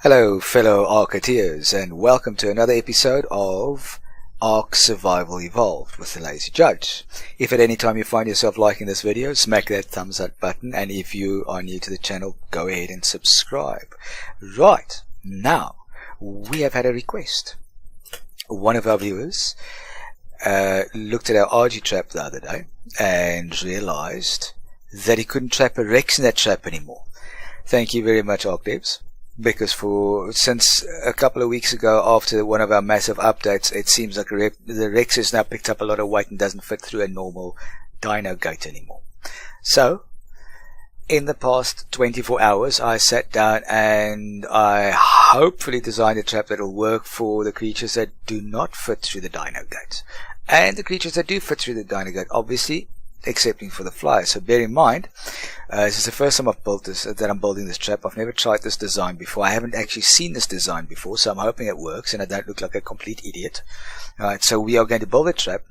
Hello fellow Arketeers, and welcome to another episode of Ark Survival Evolved with the Lazy Judge. If at any time you find yourself liking this video, smack that thumbs up button, and if you are new to the channel, go ahead and subscribe. Right, now, we have had a request. One of our viewers looked at our RG trap the other day and realized that he couldn't trap a Rex in that trap anymore. Thank you very much, ArkDevs. Because since a couple of weeks ago, after one of our massive updates, it seems like the Rex has now picked up a lot of weight and doesn't fit through a normal dino gate anymore. So, in the past 24 hours, I sat down and I hopefully designed a trap that will work for the creatures that do not fit through the dino gate. And the creatures that do fit through the dino gate, obviously, excepting for the flyers. So bear in mind, this is the first time I've built this, that I'm building this trap. I've never tried this design before. I haven't actually seen this design before, so I'm hoping it works and I don't look like a complete idiot. Alright, so we are going to build a trap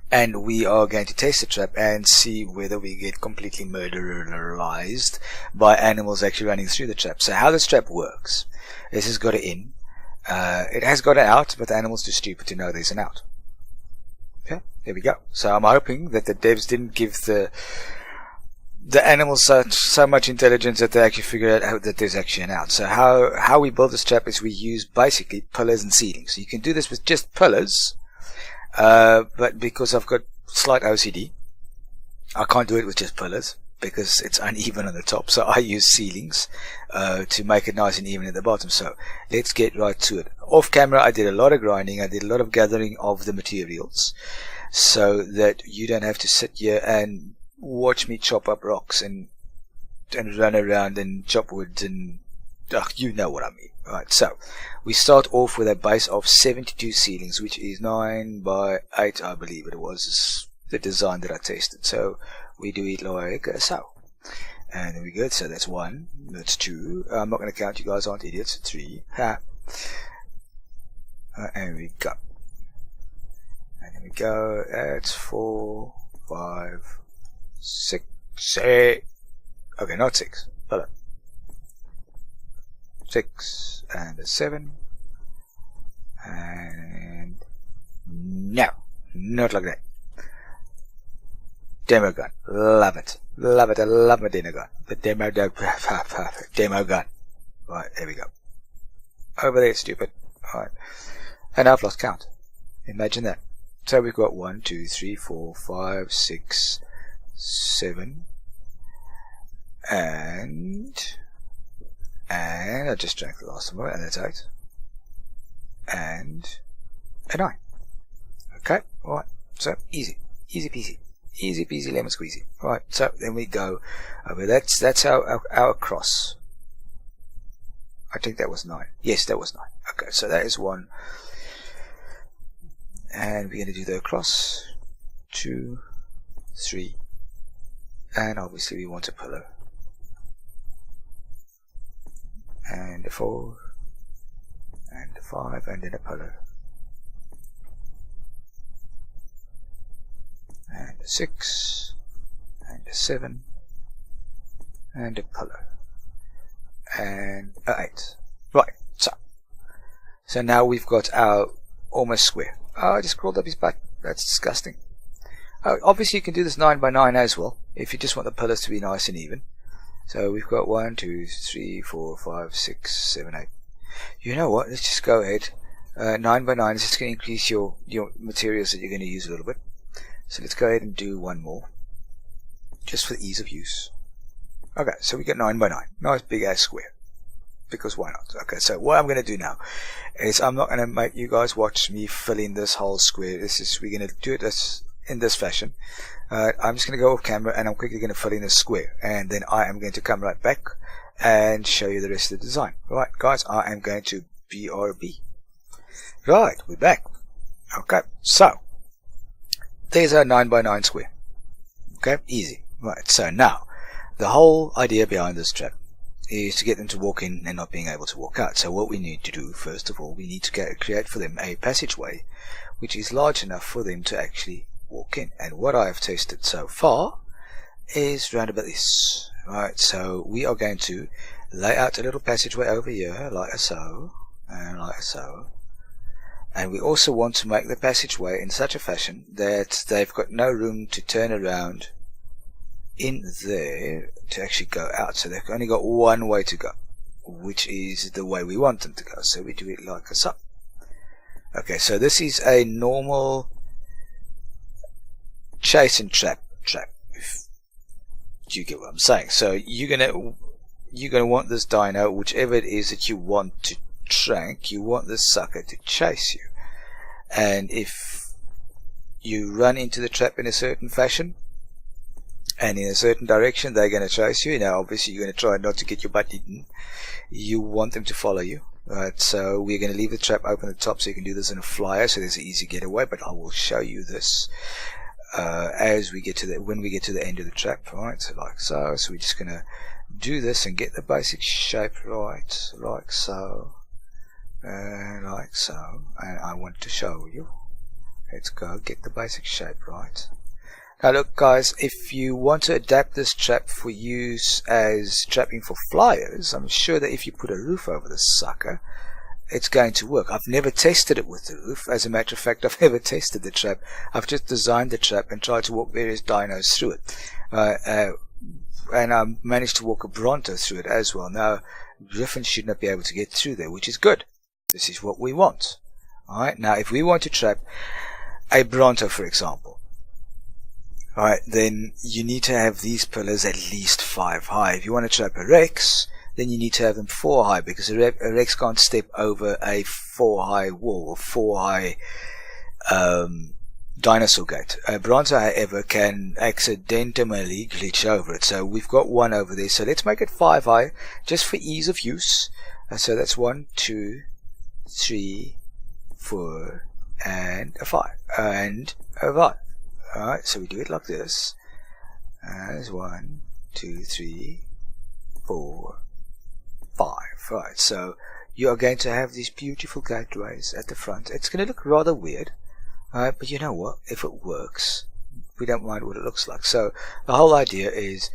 and we are going to test the trap and see whether we get completely murderized by animals actually running through the trap. So how this trap works, this has got an in, it has got an out, but the animal's too stupid to know there's an out. Okay, there we go. So I'm hoping that the devs didn't give the animals so much intelligence that they actually figure out that there's actually an out. So how we build this trap is we use basically pillars and ceilings. So you can do this with just pillars, but because I've got slight OCD, I can't do it with just pillars because it's uneven on the top. So I use ceilings to make it nice and even at the bottom. So let's get right to it. Off camera, I did a lot of grinding. I did a lot of gathering of the materials so that you don't have to sit here and watch me chop up rocks and run around and chop wood and you know what I mean. Right, so we start off with a base of 72 ceilings, which is 9 by 8, I believe it was the design that I tested. So we do it like so, and there we go. So that's 1, that's 2. I'm not going to count, you guys aren't idiots. 3, and we go, and there we go. That's 4, 5, 6, 8. Okay, not 6, but 6 and a 7, and no, not like that. Demo gun, love it, love it. I love my demo gun. The demo gun. Right, there we go. Over there, stupid. Alright, and I've lost count. Imagine that. So we've got 1, 2, 3, 4, 5, 6, 7, and I just drank the last one, and that's 8, and a 9. Okay, alright. So easy peasy. Easy peasy lemon squeezy. Right, so then we go over. That's our cross. I think that was 9. Yes, that was 9. Okay, so that is 1. And we're going to do the cross. 2, 3. And obviously we want a pillar. And a 4. And a 5. And then a pillar. And a 6, and a 7, and a pillar, and a 8. Right, so now we've got our almost square. Oh, I just crawled up his butt. That's disgusting. Obviously you can do this 9 by 9 as well, if you just want the pillars to be nice and even. So we've got 1, 2, 3, 4, 5, 6, 7, 8. You know what, let's just go ahead. 9 by 9 is just going to increase your materials that you're going to use a little bit. So let's go ahead and do one more, just for the ease of use. Okay, so we get 9 by 9, nice big ass square, because why not? Okay, so what I'm going to do now is I'm not going to make you guys watch me fill in this whole square. We're going to do it in this fashion. I'm just going to go off camera and I'm quickly going to fill in this square, and then I am going to come right back and show you the rest of the design. Right, guys, I am going to BRB. Right, we're back. Okay, so there's our 9 by 9 square. Okay, easy. Right, so now, the whole idea behind this trap is to get them to walk in and not being able to walk out. So what we need to do, first of all, we need to create for them a passageway which is large enough for them to actually walk in. And what I have tested so far is round about this. Right, so we are going to lay out a little passageway over here, like so, and like so. And we also want to make the passageway in such a fashion that they've got no room to turn around in there to actually go out. So they've only got one way to go, which is the way we want them to go. So we do it like so. Okay, so this is a normal chase and trap, if you get what I'm saying. So you're gonna want this dino, whichever it is that you want to trank, you want this sucker to chase you. And if you run into the trap in a certain fashion and in a certain direction, they're going to chase you. Now obviously you're going to try not to get your butt eaten. You want them to follow you. Right, so we're going to leave the trap open at the top so you can do this in a flyer, so there's an easy getaway, but I will show you this as we get to when we get to the end of the trap. Right, so like so. So we're just going to do this and get the basic shape right, like so. Like so, and I want to show you. Let's go get the basic shape right. Now look guys, if you want to adapt this trap for use as trapping for flyers, I'm sure that if you put a roof over this sucker, it's going to work. I've never tested it with the roof. As a matter of fact, I've never tested the trap. I've just designed the trap and tried to walk various dinos through it. And I managed to walk a Bronto through it as well. Now Griffin should not be able to get through there, which is good. This is what we want. Alright, now if we want to trap a Bronto, for example, alright, then you need to have these pillars at least 5 high. If you want to trap a Rex, then you need to have them 4 high, because a Rex can't step over a 4 high wall or 4 high dinosaur gate. A Bronto, however, can accidentally glitch over it. So we've got one over there. So let's make it 5 high, just for ease of use. So that's 1, 2, 3, 4, and a 5, and a 5. Alright, so we do it like this. There's 1, 2, 3, 4, 5. Right, so you are going to have these beautiful gateways at the front. It's going to look rather weird, but you know what? If it works, we don't mind what it looks like. So the whole idea is,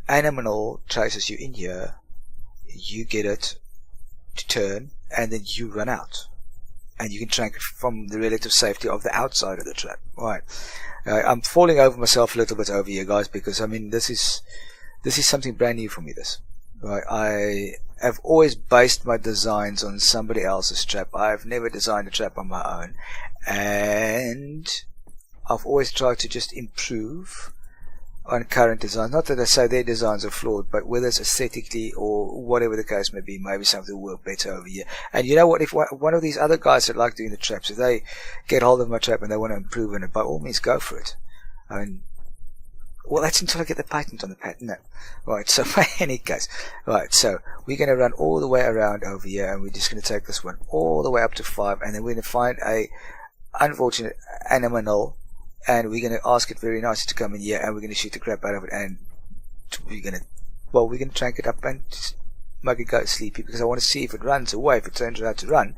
animal chases you in here, you get it to turn, and then you run out, and you can trank it from the relative safety of the outside of the trap. Right, I'm falling over myself a little bit over here, guys, because I mean this is something brand new for me. This, right? I have always based my designs on somebody else's trap. I've never designed a trap on my own, and I've always tried to just improve on current designs. Not that I say their designs are flawed, but whether it's aesthetically or whatever the case may be, maybe something will work better over here. And you know what, if one of these other guys that like doing the traps, if they get hold of my trap and they want to improve on it, by all means go for it. I mean, well, that's until I get the patent on the patent. No. Right, so in any case, right, so we're going to run all the way around over here, and we're just going to take this one all the way up to 5, and then we're going to find a unfortunate animal, and we're going to ask it very nicely to come in here, and we're going to shoot the crap out of it, and we're going to trank it up and just make it go sleepy, because I want to see if it runs away, if it turns around to run,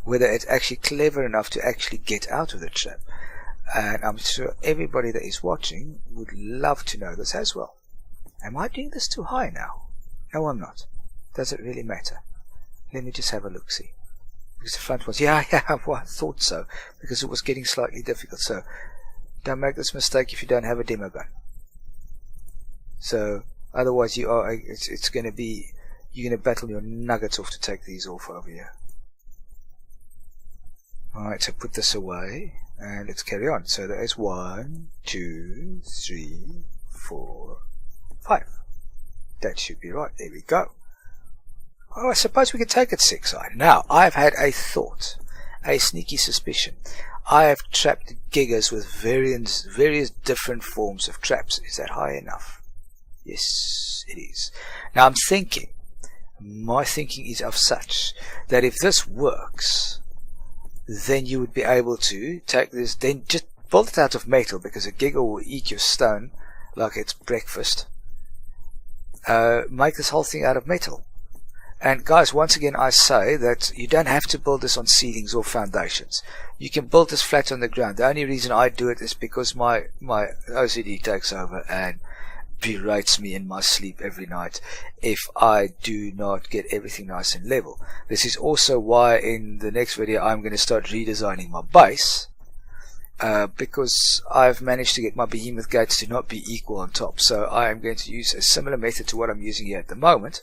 whether it's actually clever enough to actually get out of the trap. And I'm sure everybody that is watching would love to know this as well. Am I doing this too high now? No, I'm not. Does it really matter? Let me just have a look-see. Because the front was, yeah, well, I thought so, because it was getting slightly difficult. So don't make this mistake if you don't have a demo gun. So otherwise it's going to be, you're going to battle your nuggets off to take these off over here. Alright, so put this away, and let's carry on. So there's 1, 2, 3, 4, 5. That should be right. There we go. Oh, I suppose we could take it 6-eyed. Now, I've had a thought, a sneaky suspicion. I have trapped gigas with various different forms of traps. Is that high enough? Yes, it is. Now I'm thinking, my thinking is of such, that if this works, then you would be able to take this, then just build it out of metal, because a giga will eat your stone like it's breakfast. Make this whole thing out of metal. And guys, once again I say that you don't have to build this on ceilings or foundations. You can build this flat on the ground. The only reason I do it is because my OCD takes over and berates me in my sleep every night if I do not get everything nice and level. This is also why in the next video I'm going to start redesigning my base, because I've managed to get my behemoth gates to not be equal on top. So I am going to use a similar method to what I'm using here at the moment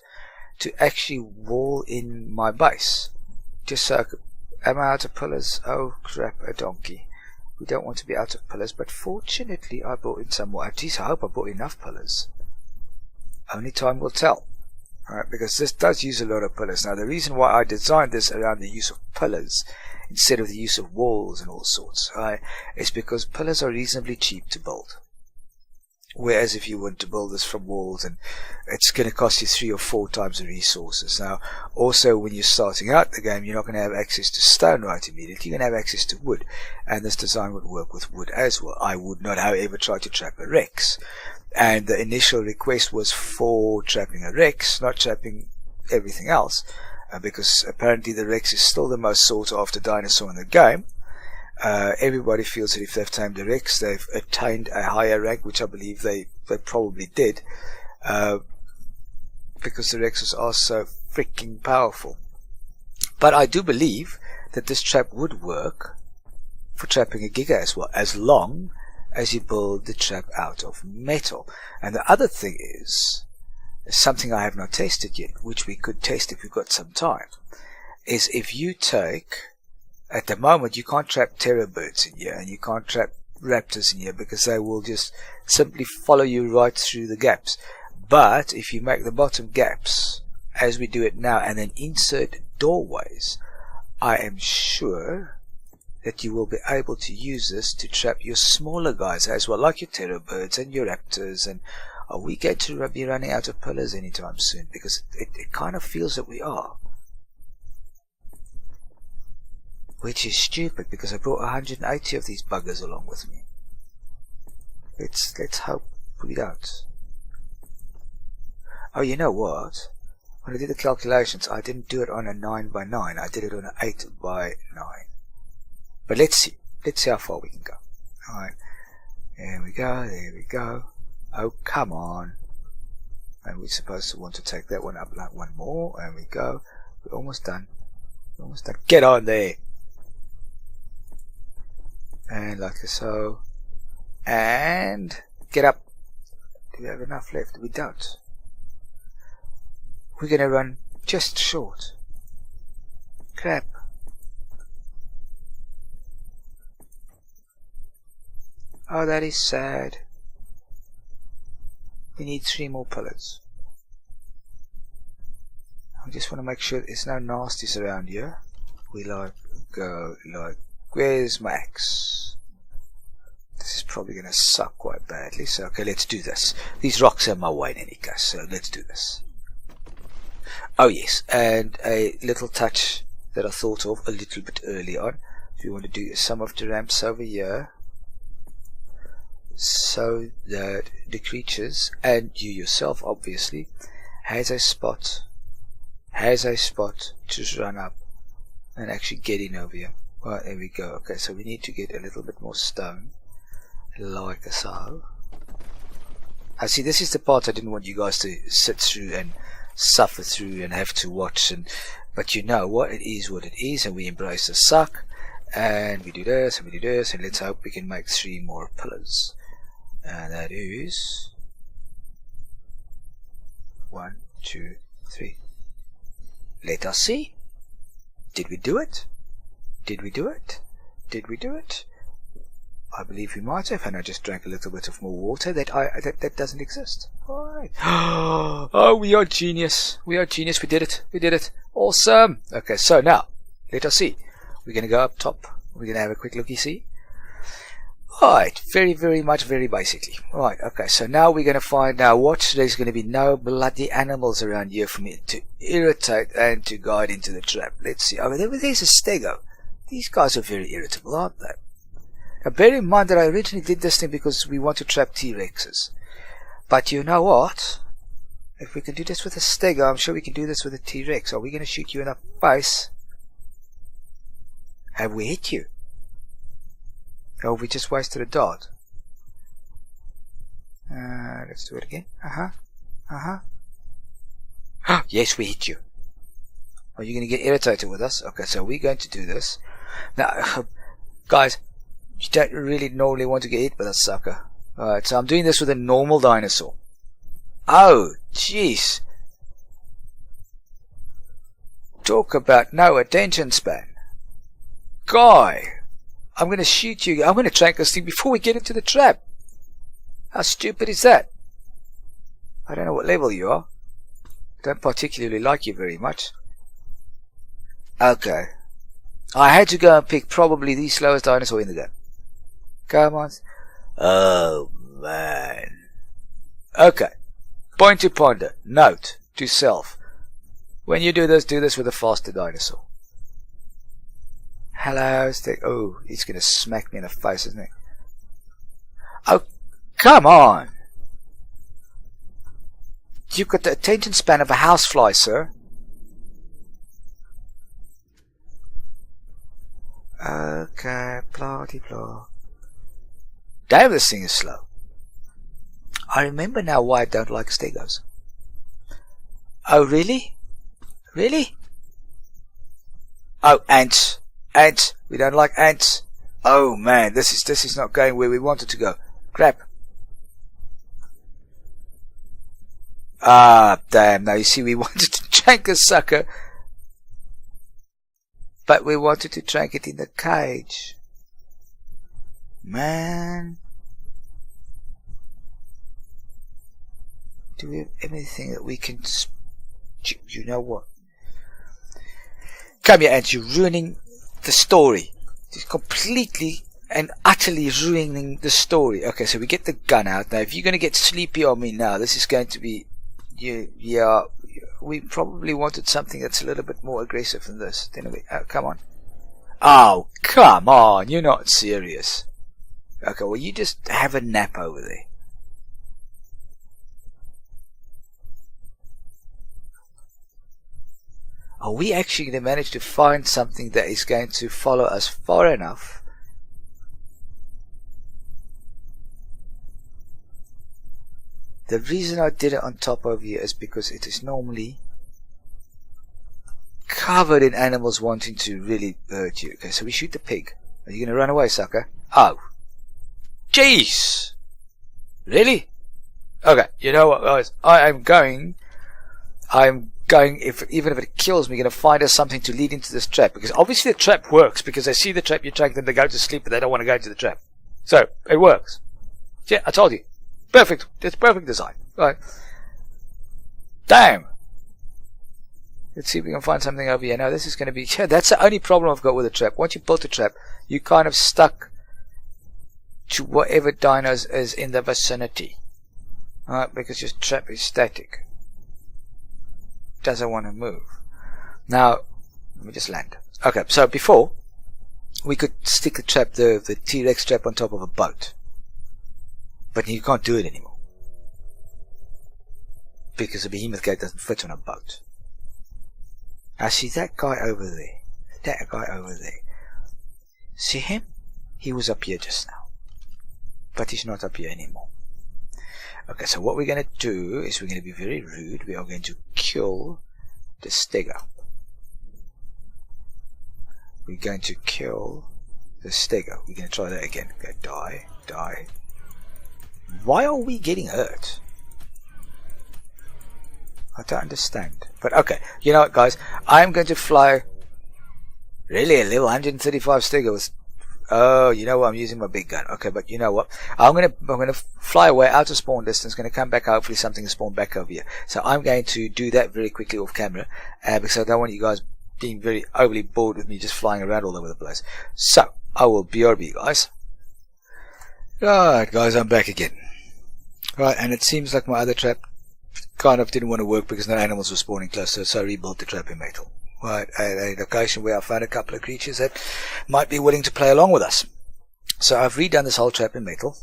to actually wall in my base. Just so am I out of pillars? Oh crap, a donkey. We don't want to be out of pillars, but fortunately I brought in some more. At least I hope I brought enough pillars. Only time will tell. Alright, because this does use a lot of pillars. Now the reason why I designed this around the use of pillars instead of the use of walls and all sorts, is because pillars are reasonably cheap to build. Whereas if you want to build this from walls, and it's going to cost you 3 or 4 times the resources. Now also when you're starting out the game, you're not going to have access to stone right immediately. You're going to have access to wood, and this design would work with wood as well. I would not however try to trap a Rex, and the initial request was for trapping a Rex, not trapping everything else, because apparently the Rex is still the most sought after dinosaur in the game. Everybody feels that if they've tamed a Rex, they've attained a higher rank, which I believe they probably did, because the Rexes are so freaking powerful. But I do believe that this trap would work for trapping a Giga as well, as long as you build the trap out of metal. And the other thing is something I have not tested yet, which we could test if we've got some time, is if you take, at the moment you can't trap terror birds in here, and you can't trap raptors in here because they will just simply follow you right through the gaps. But if you make the bottom gaps as we do it now and then insert doorways, I am sure that you will be able to use this to trap your smaller guys as well, like your terror birds and your raptors. And are we going to be running out of pillars anytime soon? Because it kind of feels that we are. Which is stupid, because I brought 180 of these buggers along with me. Let's hope we don't. Oh, you know what? When I did the calculations, I didn't do it on a 9x9. I did it on an 8x9. But let's see. Let's see how far we can go. Alright. There we go. There we go. Oh, come on. And we're supposed to want to take that one up like one more. And we go. We're almost done. We're almost done. Get on there. And like so. And get up. Do we have enough left? We don't. We're going to run just short. Crap. Oh, that is sad. We need 3 more pillars. I just want to make sure there's no nasties around here. We go like, where's my axe? This is probably going to suck quite badly. So, okay, let's do this. These rocks are in my way in any case, so let's do this. Oh yes, and a little touch that I thought of a little bit early on. If you want to do some of the ramps over here, so that the creatures, and you yourself obviously, has a spot to run up and actually get in over here. Well, there we go. Okay, so we need to get a little bit more stone, like so. I see, this is the part I didn't want you guys to sit through and suffer through and have to watch, but you know what, it is what it is, and we embrace the suck, and we do this and we do this, and let's hope we can make 3 more pillars. And that is 1, 2, 3. Let us see. Did we do it? Did we do it? Did we do it? I believe we might have, and I just drank a little bit of more water that doesn't exist. Alright. Oh, we are genius. We are genius. We did it. We did it. Awesome. Okay, so now, let us see. We're going to go up top. We're going to have a quick looky see. Alright, very basically. Alright, okay, so now we're going to find out what there's going to be no bloody animals around here for me to irritate and to guide into the trap. Let's see. Oh, there's a stego. These guys are very irritable, aren't they? Now, bear in mind that I originally did this thing because we want to trap T-Rexes. But you know what? If we can do this with a stego, I'm sure we can do this with a T-Rex. Are we going to shoot you in the face? Have we hit you? Or have we just wasted a dart? let's do it again. Yes, we hit you. Are you going to get irritated with us? Okay, so we're going to do this. Now, guys, you don't really normally want to get hit with a sucker. Alright, so I'm doing this with a normal dinosaur. Oh, jeez. Talk about no attention span. Guy, I'm going to shoot you. I'm going to trank this thing before we get into the trap. How stupid is that? I don't know what level you are. I don't particularly like you very much. Okay. I had to go and pick probably the slowest dinosaur in the game. Come on. Oh, man. Okay. Point to ponder. Note to self. When you do this with a faster dinosaur. Hello, stick. Oh, he's going to smack me in the face, isn't he? Oh, come on. You've got the attention span of a housefly, sir. Okay, blah de blah. Damn, this thing is slow. I remember now why I don't like stegos. Oh, really? Really? Oh, ants. Ants. We don't like ants. Oh man, this is not going where we want it to go. Crap. Ah, damn. Now you see, we wanted to trank a sucker, but we wanted to trank it in the cage. Man. Do we have anything that we can... You know what? Come here, ants. You're ruining the story. Just completely and utterly ruining the story. Okay, so we get the gun out. Now, if you're going to get sleepy on me now, this is going to be... Yeah, we probably wanted something that's a little bit more aggressive than this, didn't we? Oh, come on. Oh, come on. You're not serious. Okay, well, you just have a nap over there. Are we actually going to manage to find something that is going to follow us far enough? The reason I did it on top over here is because it is normally covered in animals wanting to really hurt you. Okay, so we shoot the pig. Are you going to run away, sucker? Oh. Jeez! Really? Okay, you know what, guys? I'm going, even if it kills me, going to find us something to lead into this trap. Because obviously the trap works, because they see the trap, you track them, they go to sleep, but they don't want to go into the trap. So, it works. Yeah, I told you. Perfect. It's perfect design. Right. Damn. Let's see if we can find something over here. Now, this is going to be... Yeah, that's the only problem I've got with a trap. Once you built a trap, you're kind of stuck to whatever dinos is in the vicinity. Alright, because your trap is static. Doesn't want to move. Now, let me just land. Okay, so before, we could stick the trap, the T-Rex trap on top of a boat. But you can't do it anymore. Because the behemoth gate doesn't fit on a boat. I see that guy over there. That guy over there. See him? He was up here just now. But he's not up here anymore. Okay, so what we're going to do is we're going to be very rude. We are going to kill the stego. We're going to kill the stego. We're going to try that again. Okay, die, die. Why are we getting hurt? I don't understand. But okay, you know what, guys? I'm going to fly. Really, a level 135 stego with... Oh, you know what? I'm using my big gun. Okay, but you know what? I'm gonna fly away out of spawn distance. Going to come back. Hopefully, something will spawn back over here. So I'm going to do that very quickly off camera, because I don't want you guys being very overly bored with me just flying around all over the place. So I will BRB, guys. Alright, guys, I'm back again. Right, and it seems like my other trap kind of didn't want to work because no animals were spawning close, so I rebuilt the trap in metal. Right, a location where I found a couple of creatures that might be willing to play along with us. So I've redone this whole trap in metal.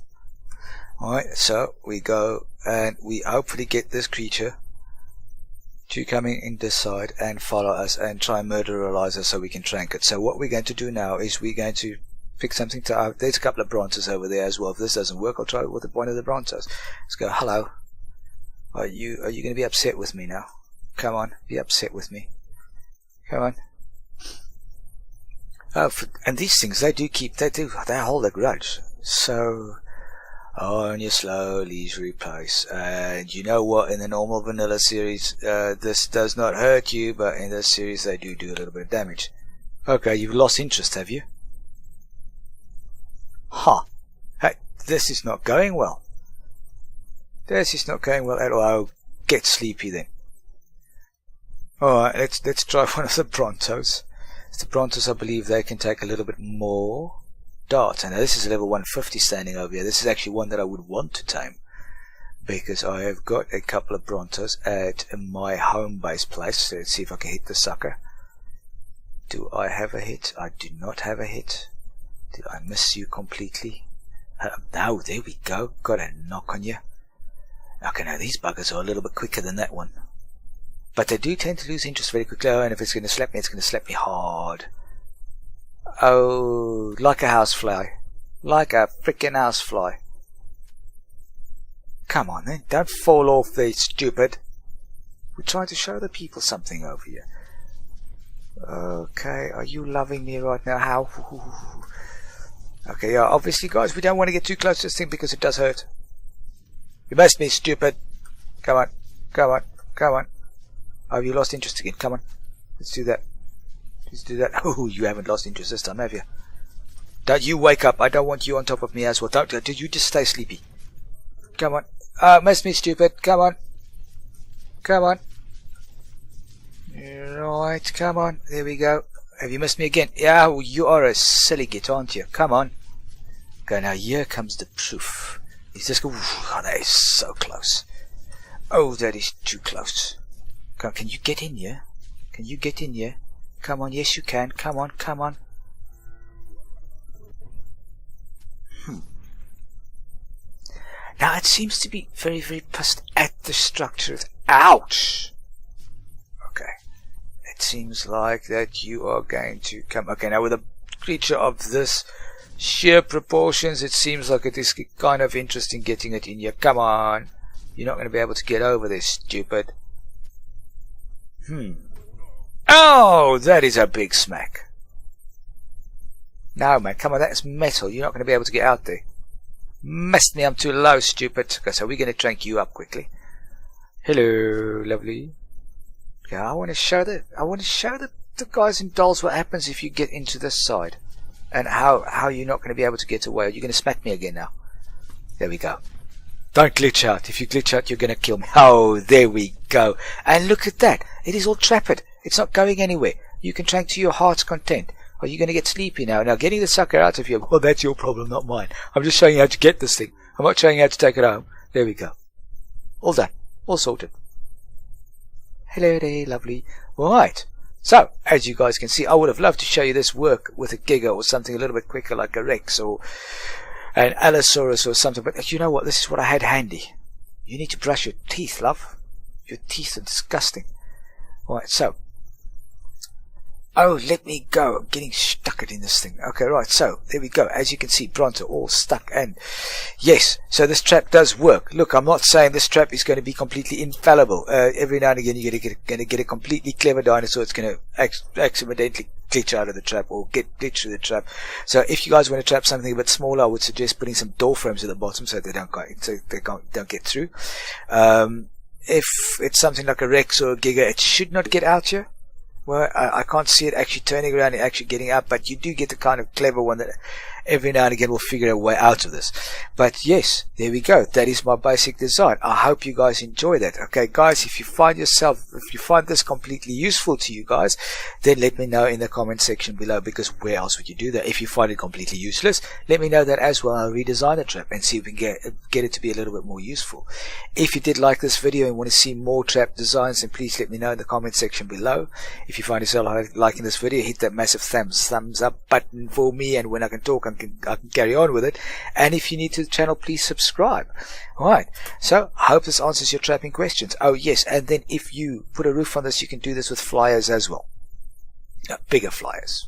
Alright, so we go and we hopefully get this creature to come in this side and follow us and try and murderize us so we can trank it. So what we're going to do now is we're going to Pick something to... there's a couple of brontos over there as well. If this doesn't work, I'll try it with one of the brontos. Let's go, hello. Are you going to be upset with me now? Come on, be upset with me. Come on. Oh, and these things, they hold a grudge. So, on you slowly replace. And you know what, in the normal vanilla series, this does not hurt you, but in this series they do a little bit of damage. Okay, you've lost interest, have you? Huh. Hey, this is not going well. This is not going well at all. Oh, get sleepy then. Alright, let's try one of the Brontos. The Brontos, I believe they can take a little bit more darts. And this is a level 150 standing over here. This is actually one that I would want to tame, because I have got a couple of Brontos at my home base place. So let's see if I can hit the sucker. Do I have a hit? I do not have a hit. Did I miss you completely? No, there we go. Got a knock on you. Okay, now these buggers are a little bit quicker than that one. But they do tend to lose interest very quickly. Oh, and if it's going to slap me, it's going to slap me hard. Oh, like a housefly. Like a freaking housefly. Come on then, don't fall off there, stupid. We're trying to show the people something over here. Okay, are you loving me right now? How? Okay, yeah, obviously guys, we don't want to get too close to this thing because it does hurt. You must be stupid. Come on, come on, come on. Oh, you lost interest again. Come on, let's do that. Let's do that. Oh, you haven't lost interest this time, have you? Don't you wake up. I don't want you on top of me as well. Did you just stay sleepy? Come on. Must be stupid. Come on. Come on. Right, come on. There we go. Have you missed me again? Yeah, well, you are a silly git, aren't you? Come on. Okay, now here comes the proof. He's just going, oh, that is so close. Oh, that is too close. Come on, can you get in here? Can you get in here? Come on, yes you can. Come on, come on. Now it seems to be very, very pissed at the structure. Ouch! Okay. It seems like that you are going to come. Okay, now with a creature of this sheer proportions, it seems like it is kind of interesting getting it in here. Come on. You're not going to be able to get over this, stupid. Oh, that is a big smack. No, man, come on, that's metal. You're not going to be able to get out there. Missed me, I'm too low, stupid. Okay, so we're going to trank you up quickly. Hello, lovely. Yeah, I want to show the guys and dolls what happens if you get into this side, and how you're not going to be able to get away. You're going to smack me again now. There we go. Don't glitch out. If you glitch out, you're going to kill me. Oh, there we go. And look at that. It is all trapped. It's not going anywhere. You can trank to your heart's content. Are you going to get sleepy now? Now, getting the sucker out of here, well, that's your problem, not mine. I'm just showing you how to get this thing. I'm not showing you how to take it home. There we go. All done. All sorted. Hello there, lovely. Right. So, as you guys can see, I would have loved to show you this work with a Giga or something a little bit quicker like a Rex or an Allosaurus or something. But you know what? This is what I had handy. You need to brush your teeth, love. Your teeth are disgusting. Right, so. Oh, let me go. I'm getting stuck in this thing. Okay, right. So, there we go. As you can see, Bronto all stuck. And yes, so this trap does work. Look, I'm not saying this trap is going to be completely infallible. Every now and again, you're going to get a completely clever dinosaur. It's going to accidentally glitch out of the trap or get glitched through the trap. So, if you guys want to trap something a bit smaller, I would suggest putting some door frames at the bottom so they don't get through. If it's something like a Rex or a Giga, it should not get out here. Well, I can't see it actually turning around and actually getting up, but you do get the kind of clever one that every now and again will figure a way out of this. But yes, there we go. That is my basic design. I hope you guys enjoy that. Okay, guys, if you find this completely useful to you guys, then let me know in the comment section below, because where else would you do that? If you find it completely useless, let me know that as well. I'll redesign the trap and see if we can get it to be a little bit more useful. If you did like this video and want to see more trap designs, then please let me know in the comment section below. If you find yourself liking this video, hit that massive thumbs up button for me, and when I can talk, I can carry on with it. And if you're new to the channel, please subscribe. Alright, so I hope this answers your trapping questions. Oh yes, and then if you put a roof on this, you can do this with flyers as well. Bigger flyers.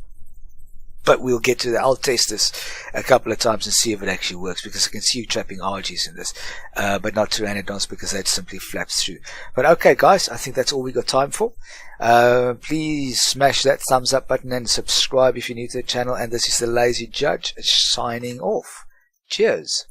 but we'll get to that. I'll test this a couple of times and see if it actually works, because I can see you trapping RGs in this, but not Pteranodons, because that simply flaps through. But okay guys, I think that's all we got time for. Please smash that thumbs up button and subscribe if you're new to the channel, and this is the Lazy Judge signing off. Cheers.